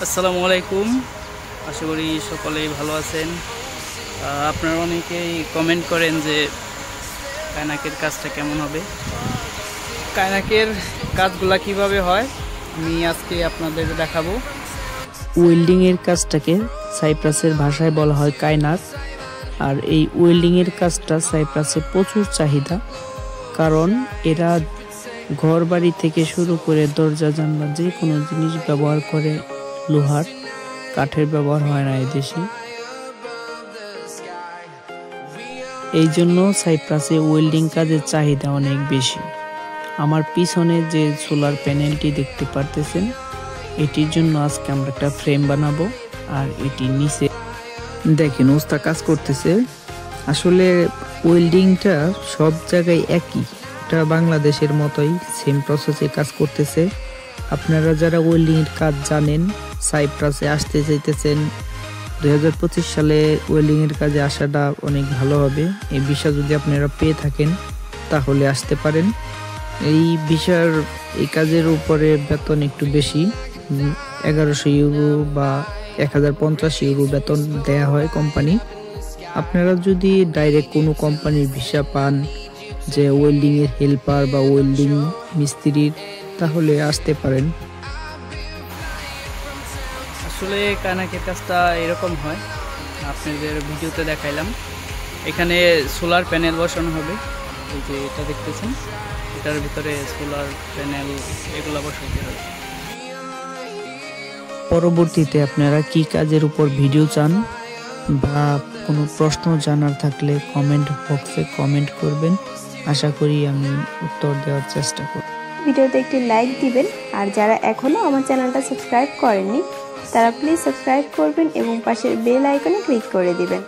আসসালামু আলাইকুম। আশা করি সকলেই ভালো আছেন। আপনারা অনেকেই কমেন্ট করেন যে কায়নাকের কাজটা কেমন হবে, কায়নাকের কাজগুলা কিভাবে হয় আমি আজকে আপনাদের দেখাবো। ওয়েল্ডিংয়ের কাজটাকে সাইপ্রাসের ভাষায় বলা হয় কায়নাক। আর এই ওয়েল্ডিংয়ের কাজটা সাইপ্রাসে প্রচুর চাহিদা, কারণ এরা ঘর বাড়ি থেকে শুরু করে দরজা জানলা যে কোনো জিনিস ব্যবহার করে লোহার, কাঠের ব্যবহার হয় না এদেশে। এই জন্য সাইপ্রাসে ওয়েল্ডিং কাজের চাহিদা অনেক বেশি। আমার পিছনে যে সোলার প্যানেলটি দেখতে পারতেছেন, এটির জন্য আজকে আমরা একটা ফ্রেম বানাবো। আর এটি নিচে দেখেন ওস্তাদ কাজ করতেছে। আসলে ওয়েল্ডিংটা সব জায়গায় একই, এটা বাংলাদেশের মতোই সেম প্রসেসে কাজ করতেছে। আপনারা যারা ওয়েল্ডিংয়ের কাজ জানেন, সাইপ্রাসে আসতে চাইতেছেন, 2025 সালে ওয়েল্ডিংয়ের কাজে আসাটা অনেক ভালো হবে। এই ভিসা যদি আপনারা পেয়ে থাকেন তাহলে আসতে পারেন। এই ভিসার এই কাজের উপরে বেতন একটু বেশি, 1100 ইউরো বা 1050 ইউরো বেতন দেয়া হয় কোম্পানি। আপনারা যদি ডাইরেক্ট কোনো কোম্পানির ভিসা পান, যে ওয়েল্ডিংয়ের হেল্পার বা ওয়েল্ডিং মিস্ত্রির, তাহলে আসতে পারেন। আসলে কায়নাকের কাজটা এরকম হয়, আপনাদের ভিডিওতে দেখাইলাম। এখানে সোলার প্যানেল বসানো হবে, এই যে এটা দেখতেছেন, এটার ভিতরে সোলার প্যানেল এগুলো বসাতে হবে। পরবর্তীতে আপনারা কি কাজের উপর ভিডিও চান বা কোনো প্রশ্ন জানার থাকলে কমেন্ট বক্সে কমেন্ট করবেন। আশা করি আমি উত্তর দেওয়ার চেষ্টা করব। ভিডিওতে একটি লাইক দিবেন, আর যারা এখনও আমার চ্যানেলটা সাবস্ক্রাইব করেননি তারা প্লিজ সাবস্ক্রাইব করবেন এবং পাশের বেল আইকনে ক্লিক করে দিবেন।